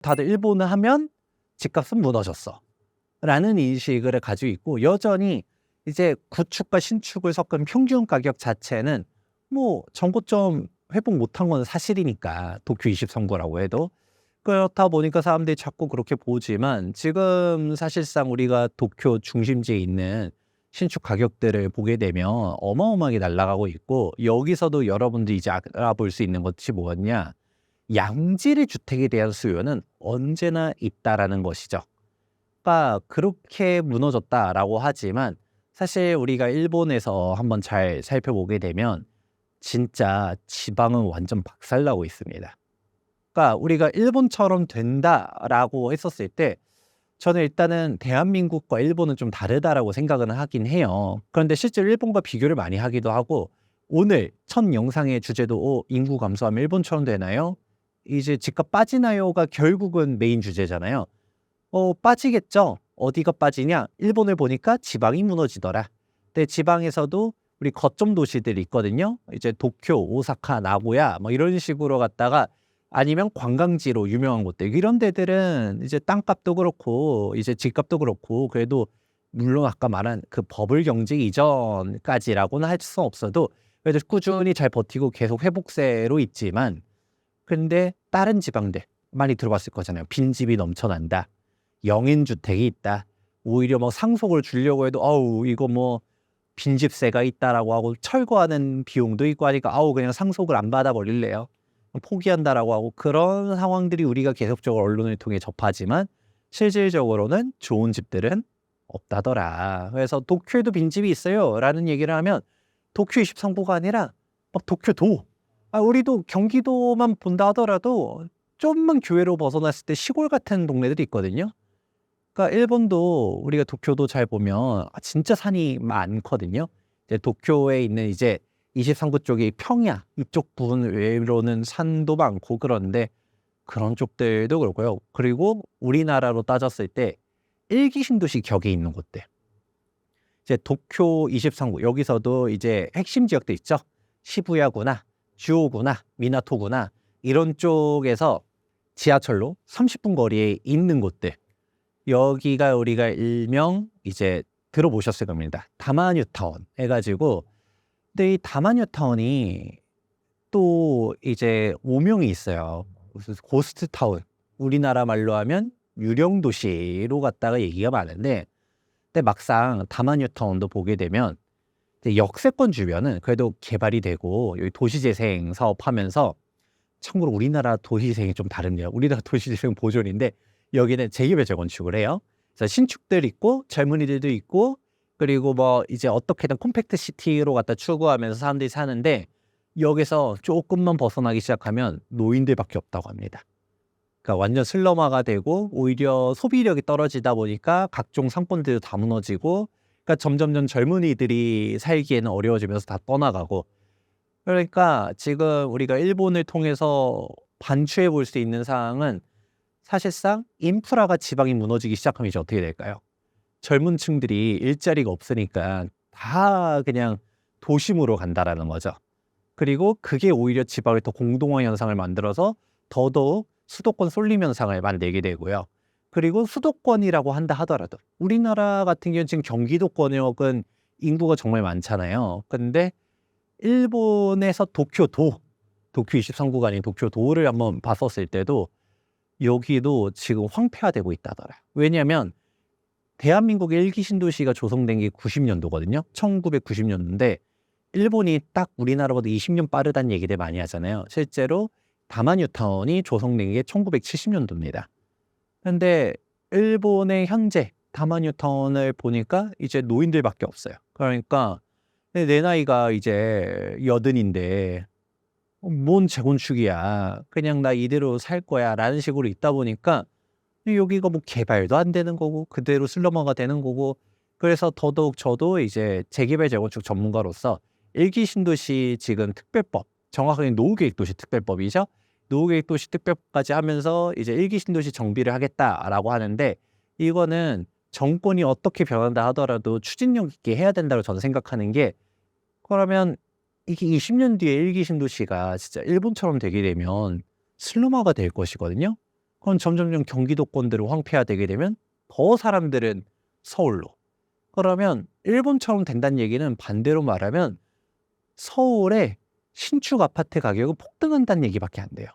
다들 일본을 하면 집값은 무너졌어 라는 인식을 가지고 있고, 여전히 이제 구축과 신축을 섞은 평균 가격 자체는 뭐 전고점 회복 못한 건 사실이니까, 도쿄 23구라고 해도. 그렇다 보니까 사람들이 자꾸 그렇게 보지만, 지금 사실상 우리가 도쿄 중심지에 있는 신축 가격들을 보게 되면 어마어마하게 날아가고 있고, 여기서도 여러분들이 이제 알아볼 수 있는 것이 뭐였냐, 양질의 주택에 대한 수요는 언제나 있다라는 것이죠. 그러니까 그렇게 무너졌다라고 하지만, 사실 우리가 일본에서 한번 잘 살펴보게 되면 진짜 지방은 완전 박살나고 있습니다. 그러니까 우리가 일본처럼 된다라고 했었을 때, 저는 일단은 대한민국과 일본은 좀 다르다라고 생각은 하긴 해요. 그런데 실제로 일본과 비교를 많이 하기도 하고, 오늘 첫 영상의 주제도 인구 감소하면 일본처럼 되나요? 이제 집값 빠지나요?가 결국은 메인 주제잖아요. 빠지겠죠. 어디가 빠지냐? 일본을 보니까 지방이 무너지더라. 근데 지방에서도 우리 거점 도시들이 있거든요. 이제 도쿄, 오사카, 나고야 뭐 이런 식으로 갔다가, 아니면 관광지로 유명한 곳들, 이런 데들은 이제 땅값도 그렇고 이제 집값도 그렇고, 그래도 물론 아까 말한 그 버블 경제 이전까지라고는 할 수 없어도 그래도 꾸준히 잘 버티고 계속 회복세로 있지만, 근데 다른 지방들 많이 들어봤을 거잖아요. 빈집이 넘쳐난다, 영인주택이 있다, 오히려 뭐 상속을 주려고 해도 아우 이거 뭐 빈집세가 있다라고 하고, 철거하는 비용도 있고 하니까 아우 그냥 상속을 안 받아버릴래요, 포기한다라고 하고, 그런 상황들이 우리가 계속적으로 언론을 통해 접하지만 실질적으로는 좋은 집들은 없다더라. 그래서 도쿄에도 빈집이 있어요 라는 얘기를 하면, 도쿄 23구가 아니라 막 도쿄도, 우리도 경기도만 본다 하더라도 좀만 교외로 벗어났을 때 시골 같은 동네들이 있거든요. 그러니까 일본도 우리가 도쿄도 잘 보면 진짜 산이 많거든요. 이제 도쿄에 있는 이제 23구 쪽이 평야 이쪽 부분 외로는 산도 많고, 그런데 그런 쪽들도 그렇고요. 그리고 우리나라로 따졌을 때 일기 신도시 격에 있는 곳들, 이제 도쿄 23구 여기서도 이제 핵심 지역들 있죠. 시부야구나 주오구나 미나토구나 이런 쪽에서 지하철로 30분 거리에 있는 곳들, 여기가 우리가 일명 이제 들어보셨을 겁니다. 다마뉴타운 해가지고. 근데 이 다마뉴타운이 또 이제 오명이 있어요. 무슨 고스트타운, 우리나라 말로 하면 유령도시로 갔다가 얘기가 많은데, 근데 막상 다마뉴타운도 보게 되면 이제 역세권 주변은 그래도 개발이 되고 여기 도시재생 사업하면서, 참고로 우리나라 도시재생이 좀 다릅니다. 우리나라 도시재생 보존인데 여기는 재개발 재건축을 해요. 그래서 신축들 있고 젊은이들도 있고, 그리고 뭐 이제 어떻게든 컴팩트 시티로 갖다 추구하면서 사람들이 사는데, 여기서 조금만 벗어나기 시작하면 노인들밖에 없다고 합니다. 그러니까 완전 슬럼화가 되고, 오히려 소비력이 떨어지다 보니까 각종 상권들도 다 무너지고, 그러니까 점점점 젊은이들이 살기에는 어려워지면서 다 떠나가고. 그러니까 지금 우리가 일본을 통해서 반추해 볼 수 있는 사항은, 사실상 인프라가 지방이 무너지기 시작하면 이제 어떻게 될까요? 젊은 층들이 일자리가 없으니까 다 그냥 도심으로 간다라는 거죠. 그리고 그게 오히려 지방을 더 공동화 현상을 만들어서 더더욱 수도권 쏠림 현상을 만들게 되고요. 그리고 수도권이라고 한다 하더라도, 우리나라 같은 경우는 지금 경기도권역은 인구가 정말 많잖아요. 근데 일본에서 도쿄도, 도쿄 23구가 아닌 도쿄도를 한번 봤었을 때도 여기도 지금 황폐화되고 있다더라. 왜냐하면 대한민국의 일기 신도시가 조성된 게 90년도거든요. 1990년도인데 일본이 딱 우리나라보다 20년 빠르다는 얘기들 많이 하잖아요. 실제로 다마뉴타운이 조성된 게 1970년도입니다. 근데 일본의 현재 다마뉴타운을 보니까 이제 노인들밖에 없어요. 그러니까 내 나이가 이제 80인데 뭔 재건축이야, 그냥 나 이대로 살 거야 라는 식으로 있다 보니까, 여기가 뭐 개발도 안 되는 거고 그대로 슬럼화가 되는 거고. 그래서 더더욱 저도 이제 재개발 재건축 전문가로서 일기 신도시 지금 특별법, 정확하게 노후계획도시 특별법이죠. 노후계획도시 특별법까지 하면서 이제 일기 신도시 정비를 하겠다라고 하는데, 이거는 정권이 어떻게 변한다 하더라도 추진력 있게 해야 된다고 저는 생각하는 게, 그러면 이게 20년 뒤에 일기 신도시가 진짜 일본처럼 되게 되면 슬럼화가 될 것이거든요. 그럼 점점점 경기도권들이 황폐화되게 되면 더 사람들은 서울로. 그러면 일본처럼 된다는 얘기는 반대로 말하면 서울의 신축 아파트 가격은 폭등한다는 얘기밖에 안 돼요.